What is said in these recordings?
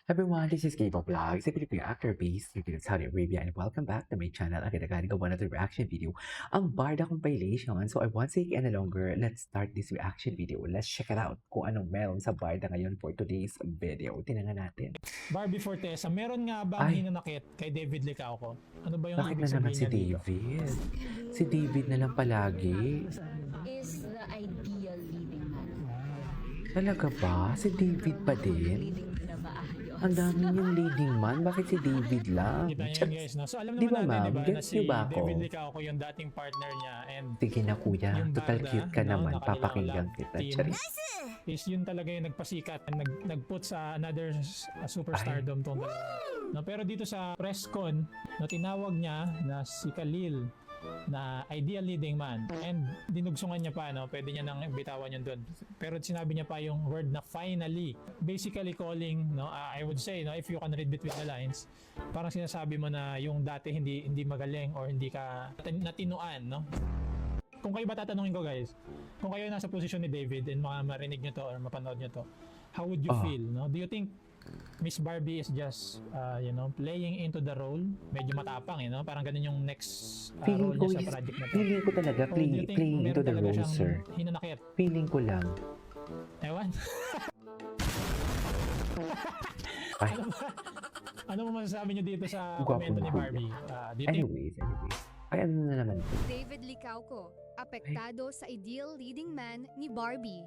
Everyone, this is Gable Vlogs, a Filipino actor based in Saudi Arabia, and welcome back to my channel. Agad-agad gawa na reaction video, ang Barda Compilation. So I won't take any longer. Let's start this reaction video. Let's check it out kung anong meron sa Barda ngayon for today's video. Tingnan natin. Barbie Fortesa, meron nga bang Ay. hinanakit kay David Licauco? Ano ba yung Bakit ibig na naman si sabihin niya dito? David? Si David na lang palagi. Is the ideal leading man. Talaga ba? Si David pa din? Leading na maayos. Ang dami yung leading man. Bakit si David lang? Kita niyo yun, guys, no? So alam Di ba, naman natin, ma'am? di ba, na Gets si niyo ba ako? David Licauco yung dating partner niya, and Sige na kuya. yung Total Barda, cute ka no, naman. na kanilang Papakinggan love kita. team, Charis. is yun talaga yung nagpasikat, nagput sa another superstardom tong dalawa. No, pero dito sa press con, no, tinawag niya na si Khalil na ideal leading man, and dinugsungan niya pa, no, pwede niya nang bitawan yun doon, pero sinabi niya pa yung word na finally, basically calling, no, I would say, no, if you can read between the lines, parang sinasabi mo na yung dati hindi magaling or hindi ka natinuan, no. Kung kayo ba, tatanungin ko, guys, kung kayo nasa posisyon ni David and marinig nyo to or mapanood nyo to, how would you feel, no? Do you think Miss Barbie is just, playing into the role? Medyo matapang, no? Parang ganun yung next Feeling role ko, niya sa project na to. feeling ko talaga Or do you think playing meron into the talaga role, siyang sir. hinanakit? Feeling ko lang. Ewan. Ay, Ano mo masasabi nyo dito sa Gwapo komento ni na kuya. Barbie? Do you think anyways. Ay, ano na naman to? David Licauco, apektado sa ideal leading man ni Barbie.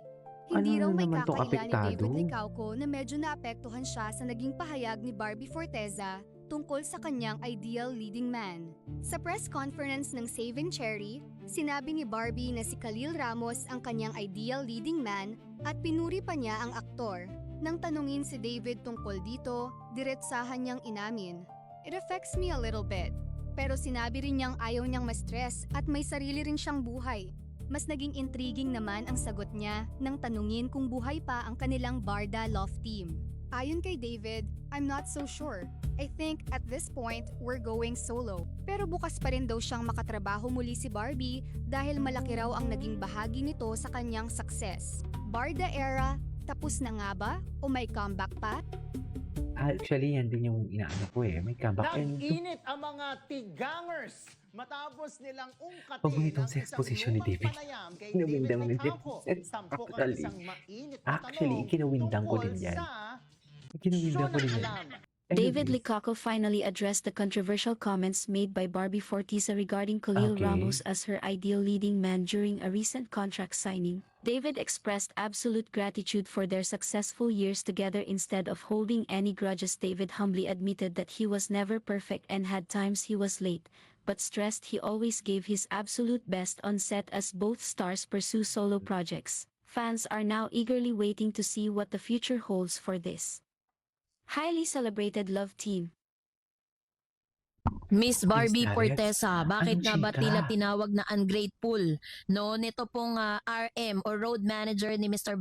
Ano Hindi raw na may naman tong kakaila ni apektado? David Licauco na medyo naapektuhan siya sa naging pahayag ni Barbie Forteza tungkol sa kanyang ideal leading man. Sa press conference ng Saving Cherry, sinabi ni Barbie na si Khalil Ramos ang kanyang ideal leading man at pinuri pa niya ang aktor. Nang tanungin si David tungkol dito, diretsahan niyang inamin, "It affects me a little bit." Pero sinabi rin niyang ayaw niyang ma-stress at may sarili rin siyang buhay. Mas naging intriguing naman ang sagot niya nang tanungin kung buhay pa ang kanilang Barda Love Team. Ayon kay David, "I'm not so sure. I think at this point, we're going solo." Pero bukas pa rin daw siyang makatrabaho muli si Barbie dahil malaki raw ang naging bahagi nito sa kanyang success. Barda era, tapos na nga ba? O may comeback pa? Actually, yan din yung inaano ko eh. May comeback. And Nag-init ang mga tigangers matapos nilang ungkatin Pag itong ang sex isang position ni lumang David. panayam kay Kinawindang David ni Licauco. David. Tampok ang Actually. isang mainit na Actually, tanong kinawindang ko tungkol din yan. sa Kinawindang ko Show din ng yan. Alam. David Anyways, Licauco finally addressed the controversial comments made by Barbie Forteza regarding Khalil Okay. Ramos as her ideal leading man during a recent contract signing. David expressed absolute gratitude for their successful years together instead of holding any grudges. David humbly admitted that he was never perfect and had times he was late, but stressed he always gave his absolute best on set as both stars pursue solo projects. Fans are now eagerly waiting to see what the future holds for this highly celebrated love team. Miss Barbie Miss Alex, Fortesa, bakit anong nga ba chika? tila tinawag na ungrateful no nito pong RM o road manager ni Mr.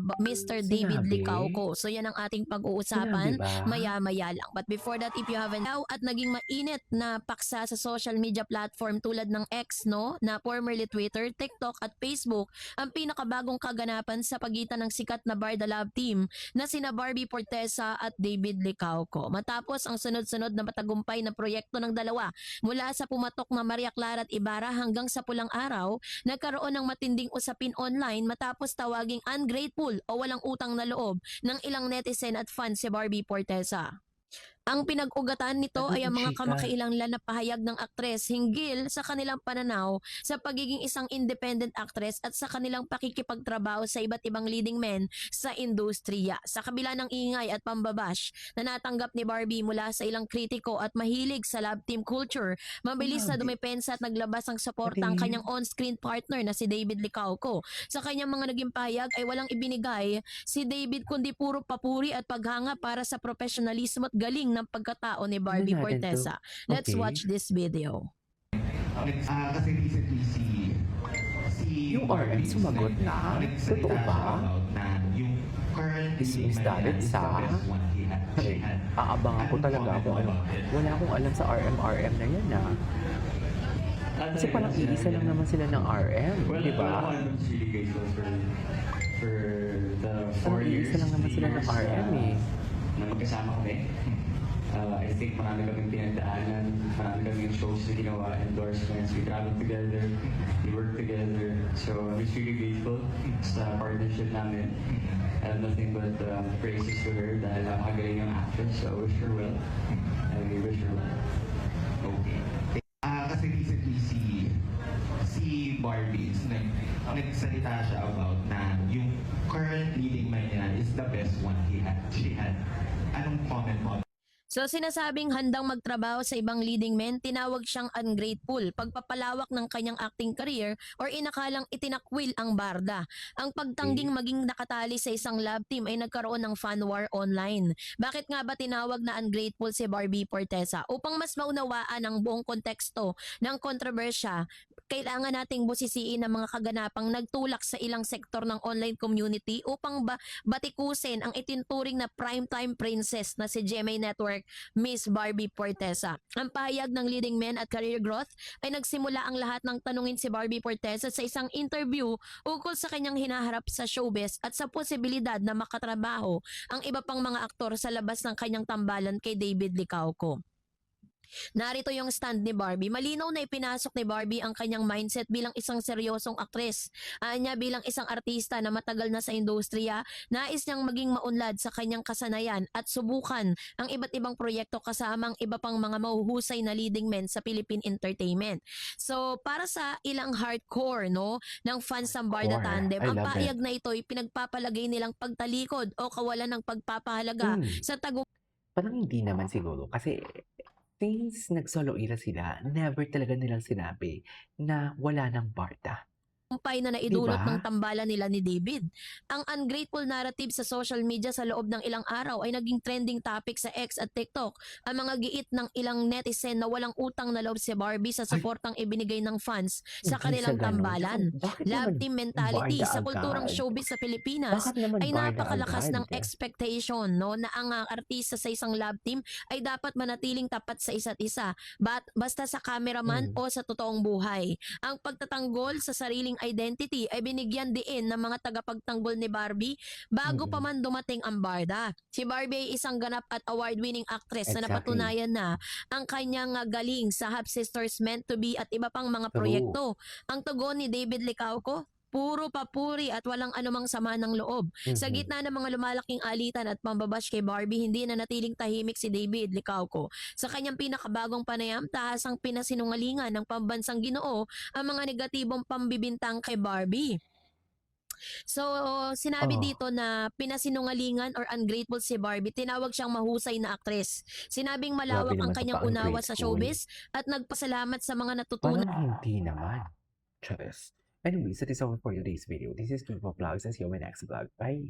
David Sinabi? Licauco? So yan ang ating pag-uusapan Sinabi ba? maya-maya lang. But before that, if you haven't now at naging mainit na paksa sa social media platform tulad ng X, no, na formerly Twitter, TikTok at Facebook, ang pinakabagong kaganapan sa pagitan ng sikat na Barda Love Team na sina Barbie Fortesa at David Licauco. Matapos ang sunod-sunod na matagumpay na proyekto ng dalawa, mula sa pumatok na Maria Clara at Ibarra hanggang sa Pulang Araw, nagkaroon ng matinding usapin online matapos tawaging ungrateful o walang utang na loob ng ilang netizen at fans si Barbie Fortesa. Ang pinag-ugatan nito ay ang mga Chika. kamakailanlan na pahayag ng aktres hinggil sa kanilang pananaw sa pagiging isang independent actress at sa kanilang pakikipagtrabaho sa iba't ibang leading men sa industriya. Sa kabila ng ingay at pambabash na natanggap ni Barbie mula sa ilang kritiko at mahilig sa love team culture, mabilis na dumepensa at naglabas ng suporta ang kanyang on-screen partner na si David Licauco. Sa kanyang mga naging pahayag ay walang ibinigay si David kundi puro papuri at paghanga para sa professionalismo at galing ng pagkatao ni Barbie Ano natin to? Fortesa. Let's Okay. watch this video. Kasi recently Yung RM sumagot na? Totoo ba? Yung current Is that it, sa? Hey, aabangan ko talaga kung ano. Wala akong alam sa RM na yan ah. Kasi parang iisa lang naman sila ng RM, di ba? for the 4 Parang years. iisa lang naman sila ng RM eh. na magkasama kami. I think marami kaming pinagdaanan, marami kaming shows na ginawa, endorsements, we traveled together, we worked together. So I'm just really grateful sa partnership namin. I have nothing but praises to her dahil napakagaling yung actress. So I wish her well. I really wish her well. Okay. Kasi recently si Barbie, nagsalita siya about na yung current leading man niya is the best one she had. Anong comment mo? So sinasabing handang magtrabaho sa ibang leading men, tinawag siyang ungrateful, pagpapalawak ng kanyang acting career or inakalang itinakwil ang barda. Ang pagtangging maging nakatali sa isang love team ay nagkaroon ng fan war online. Bakit nga ba tinawag na ungrateful si Barbie Forteza? Upang mas maunawaan ang buong konteksto ng kontrobersya, kailangan nating busisiin ang mga kaganapang nagtulak sa ilang sektor ng online community upang batikusin ang itinturing na primetime princess na si GMA Network, Miss Barbie Forteza. Ang pahayag ng leading men at career growth ay nagsimula ang lahat ng tanungin si Barbie Forteza sa isang interview ukol sa kanyang hinaharap sa showbiz at sa posibilidad na makatrabaho ang iba pang mga aktor sa labas ng kanyang tambalan kay David Licauco. Narito yung stand ni Barbie. Malinaw na ipinasok ni Barbie ang kanyang mindset bilang isang seryosong aktres. Anya bilang isang artista na matagal na sa industriya, nais niyang maging maunlad sa kanyang kasanayan at subukan ang iba't ibang proyekto kasama ang iba pang mga mahuhusay na leading men sa Philippine entertainment. So para sa ilang hardcore ng fans ng Barda Hardcore. Tandem, I ang love pahayag na ito ay pinagpapalagay nilang pagtalikod o kawalan ng pagpapahalaga sa Parang hindi naman siguro. Kasi since nag-solo era sila, never talaga nilang sinabi na wala ng barda. tagumpay na naidulot Diba? ng tambalan nila ni David. Ang ungrateful narrative sa social media sa loob ng ilang araw ay naging trending topic sa X at TikTok. Ang mga giit ng ilang netizen na walang utang na loob si Barbie sa suportang ibinigay ng fans sa Hindi kanilang sa ganun. tambalan. Tsaka, bakit Love naman team mentality barda sa kulturang agad? showbiz sa Pilipinas Bakit naman ay barda napakalakas agad? ng expectation na ang artista sa isang love team ay dapat manatiling tapat sa isa't isa, basta sa cameraman o sa totoong buhay. Ang pagtatanggol sa sariling identity ay binigyan diin ng mga tagapagtanggol ni Barbie bago pa man dumating ang barda. Si Barbie ay isang ganap at award-winning actress na Exactly. napatunayan na ang kanyang galing sa Half Sisters, Meant to Be at iba pang mga True. proyekto. Ang tugon ni David Licauco, puro papuri at walang anumang sama ng loob. Sa gitna ng mga lumalaking alitan at pambabash kay Barbie, hindi na natiling tahimik si David Licauco. Sa kanyang pinakabagong panayam, tahasang pinasinungalingan ng pambansang Ginoo ang mga negatibong pambibintang kay Barbie. So, sinabi Oh. dito na pinasinungalingan or ungrateful si Barbie, tinawag siyang mahusay na aktres. Sinabing malawak Grabe ang naman sa kanyang unawa sa pa-ungrateful. showbiz at nagpasalamat sa mga natutunan. Parang hindi naman. Charis. Anyways, that is all for today's video. This is Kipo Vlogs and see you in my next vlog. Bye!